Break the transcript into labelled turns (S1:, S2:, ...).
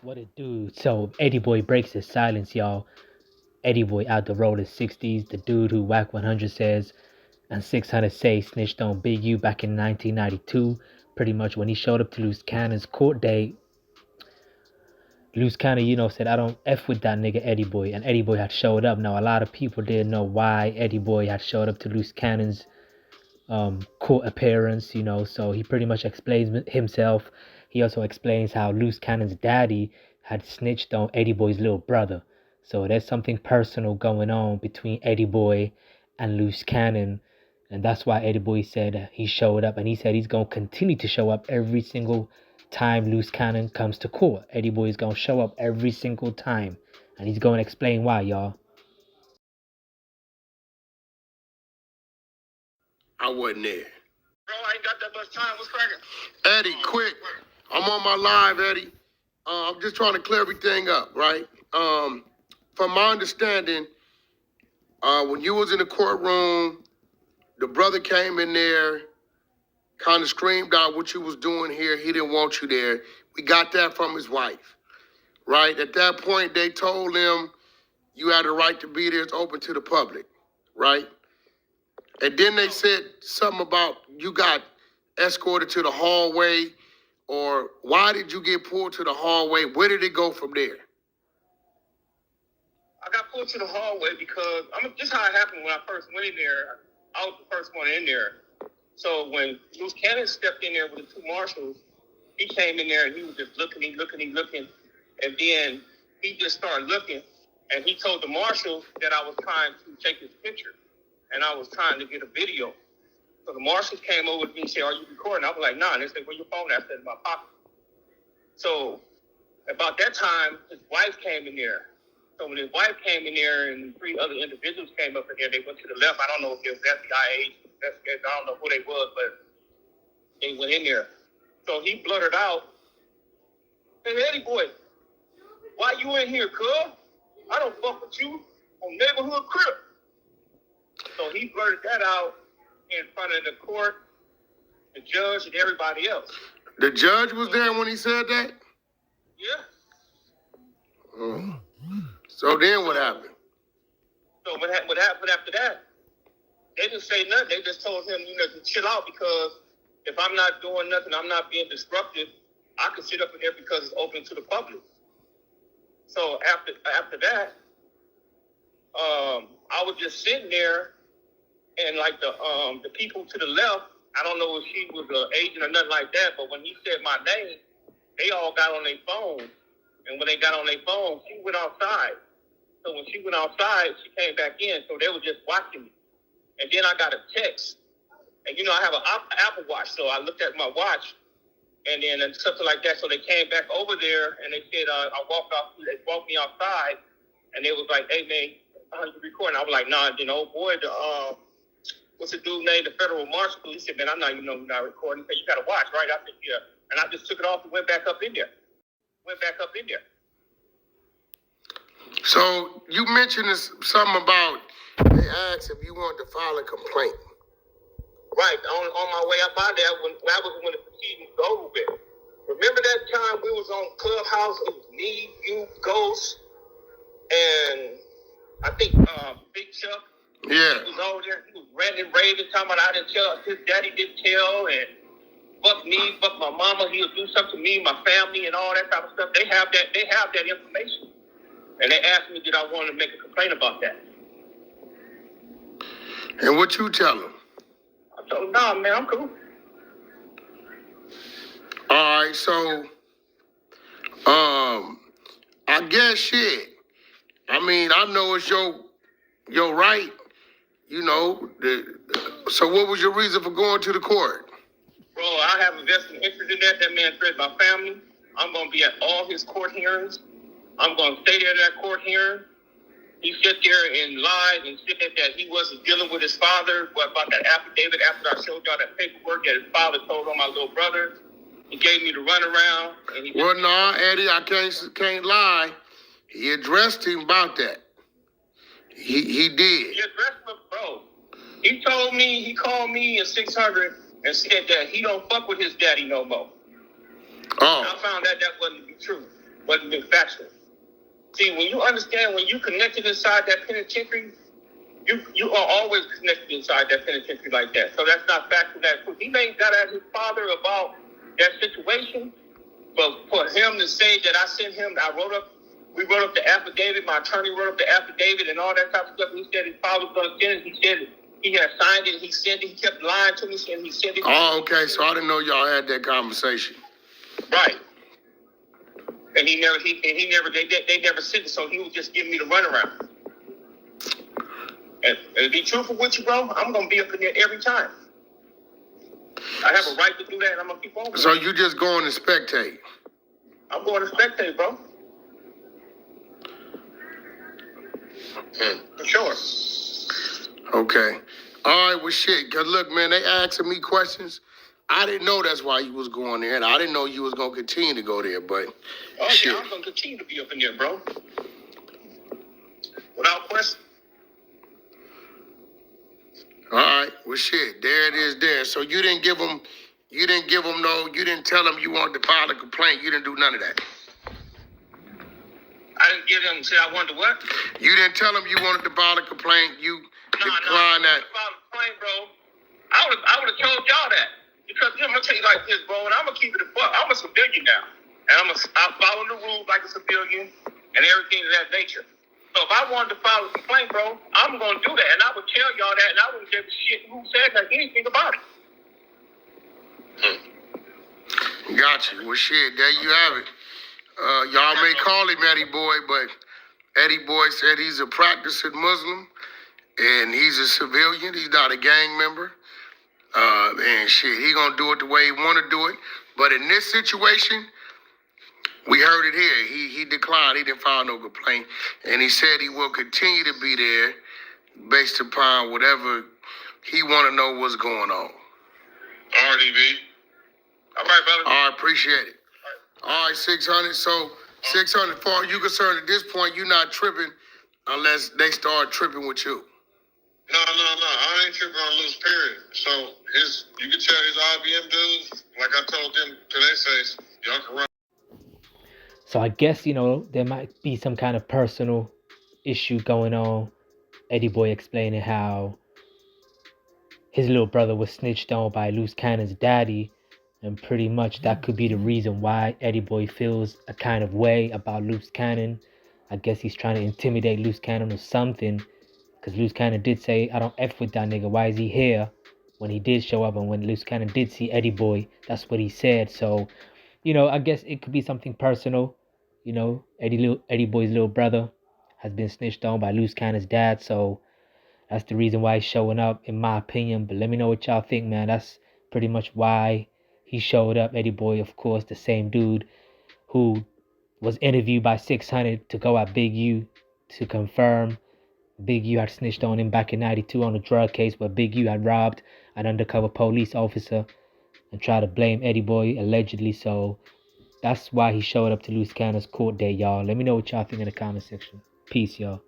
S1: What it do? So Eddie Boy breaks his silence, y'all. Eddie Boy out the rollin' 60s, the dude who WACK 100 says, and 600 say snitched on Big U back in 1992. Pretty much when he showed up to Luce Cannon's court date, Luce Cannon, said, I don't F with that nigga Eddie Boy. And Eddie Boy had showed up. Now, a lot of people didn't know why Eddie Boy had showed up to Luce Cannon's court appearance, so he pretty much explains himself. He also explains how Luce Cannon's daddy had snitched on Eddie Boy's little brother. So there's something personal going on between Eddie Boy and Luce Cannon, and that's why Eddie Boy said he showed up, and he said he's going to continue to show up every single time Luce Cannon comes to court. Eddie Boy is going to show up every single time, and he's going to explain why, y'all.
S2: I wasn't there.
S3: Bro, I ain't got that much time. What's cracking?
S2: Eddie, quick. I'm on my live, Eddie. I'm just trying to clear everything up, right? From my understanding, when you was in the courtroom, the brother came in there, kind of screamed out what you was doing here. He didn't want you there. We got that from his wife, right? At that point, they told him you had a right to be there. It's open to the public, right? And then they said something about you got escorted to the hallway, or why did you get pulled to the hallway? Where did it go from there?
S3: I got pulled to the hallway because this is how it happened when I first went in there. I was the first one in there. So when Luce Cannon stepped in there with the two marshals, he came in there and he was just looking. And then he just started looking, and he told the marshal that I was trying to take his picture, and I was trying to get a video. So the marshals came over to me and said, "Are you recording?" I was like, "Nah." And they said, "Where your phone at?" I said, "In my pocket." So about that time, his wife came in there. So when his wife came in there and three other individuals came up in there, they went to the left. I don't know if it was FBI agents, investigators, I don't know who they was, but they went in there. So he blurted out, "Hey, Eddie Boy, why you in here, cuz? I don't fuck with you on neighborhood crib." So he blurted that out in front of the court, the judge, and everybody else.
S2: The judge was there when he said that?
S3: Yeah.
S2: So then what happened?
S3: So what happened after that? They didn't say nothing. They just told him, to chill out, because if I'm not doing nothing, I'm not being disruptive, I can sit up in there because it's open to the public. So after that, I was just sitting there, and like the people to the left, I don't know if she was an agent or nothing like that, but when he said my name, they all got on their phones. And when they got on their phones, she went outside. So when she went outside, she came back in. So they were just watching me. And then I got a text. And, I have an Apple Watch. So I looked at my watch, and then something like that. So they came back over there, and they said, I walked off. They walked me outside, and they was like, "Hey, man, are you recording?" I was like, "Nah, boy, what's the dude named the federal marshal?" He said, "Man, I'm not, not recording." He said, "You got a watch, right?" I said, "Yeah." And I just took it off and went back up in there.
S2: So you mentioned something about they asked if you wanted to file a complaint.
S3: Right. On my way up out there, that was when the proceedings was over with. Remember that time we was on Clubhouse? It was me, you, Ghost, and I think Big Chuck.
S2: Yeah.
S3: He was over there. He was ranting, raving, talking about I didn't tell, his daddy didn't tell, and fuck me, fuck my mama. He'll do something to me, my family, and all that type of stuff. They have that information. And they asked me, did I want to make a complaint about that?
S2: And what you tell them?
S3: I told them, "Nah, man, I'm cool."
S2: All right, so, I guess shit. I mean, I know it's your right, so what was your reason for going to the court?
S3: Bro, I have a vested interest in that. That man threatened my family. I'm going to be at all his court hearings. I'm going to stay there at that court hearing. He sat there and lied and said that he wasn't dealing with his father. What about that affidavit after I showed y'all that paperwork that his father told on my little brother? He gave me the runaround.
S2: Well, no, Eddie, I can't lie. He addressed him about that. He did.
S3: He addressed him, bro. He called me at 600 and said that he don't fuck with his daddy no more.
S2: Oh.
S3: And I found that wasn't true. wasn't been factual. See, when you understand, when you connected inside that penitentiary, you are always connected inside that penitentiary like that. So that's not factual. That he may got at his father about that situation, but for him to say that I sent him, we wrote up the affidavit, my attorney wrote up the affidavit and all that type of stuff. He said his father was going to send it. He said it. He had signed it. He sent it. He kept lying to me, saying he sent it.
S2: Oh, okay. So I didn't know y'all had that conversation.
S3: Right. And they never sent it. So he was just giving me the runaround. And to be truthful with you, bro, I'm gonna be up in there every time. I have a right to do that, and I'm gonna keep on.
S2: So you just going to spectate?
S3: I'm going to spectate, bro. For sure.
S2: Okay. All right, well, shit. Cause look, man, they asking me questions. I didn't know that's why you was going there, and I didn't know you was gonna continue to go there. But shit.
S3: Yeah, I'm gonna continue to be up in there, bro. Without question.
S2: All right, well, shit. There it is. There. So you didn't tell them you wanted to file a complaint. You didn't do none of that.
S3: I didn't give them. Say I wanted to what?
S2: You didn't tell them you wanted to file a complaint. You declined that.
S3: File a complaint, bro. I would have told y'all that. Because I'm gonna tell you like this, bro, and I'm gonna keep it a buck. I'm a civilian now, and I'm following the rules like a civilian and everything of that nature. So if I wanted to file a complaint, bro, I'm gonna do that, and I would tell y'all that, and I wouldn't give a shit who said anything about it.
S2: Got you. Well, shit, there you have it. Y'all may call him Eddie Boy, but Eddie Boy said he's a practicing Muslim, and he's a civilian. He's not a gang member. And shit, he gonna do it the way he wanna do it. But in this situation, we heard it here. He declined. He didn't file no complaint. And he said he will continue to be there based upon whatever he wanna know what's going on.
S3: RDB. All right, brother.
S2: I appreciate it. All right, 600. So 600, far as you concerned at this point, you're not tripping unless they start tripping with you.
S4: No. I ain't tripping on LUCE, period. So you can tell his IBM dudes, like I told them today, says y'all can run.
S1: So I guess, there might be some kind of personal issue going on. Eddie Boy explaining how his little brother was snitched on by Loose Cannon's daddy, and pretty much that could be the reason why Eddie Boy feels a kind of way about Loose Cannon. I guess he's trying to intimidate Loose Cannon or something, because Loose Cannon did say, I don't F with that nigga, why is he here? When he did show up, and when Loose Cannon did see Eddie Boy, that's what he said. So, I guess it could be something personal. Eddie Boy's little brother has been snitched on by Loose Cannon's dad, so that's the reason why he's showing up, in my opinion. But let me know what y'all think, man. That's pretty much why he showed up. Eddie Boy, of course, the same dude who was interviewed by 600 to go at Big U to confirm Big U had snitched on him back in 92 on a drug case where Big U had robbed an undercover police officer and tried to blame Eddie Boy allegedly. So that's why he showed up to Loose Cannon's court date, y'all. Let me know what y'all think in the comment section. Peace, y'all.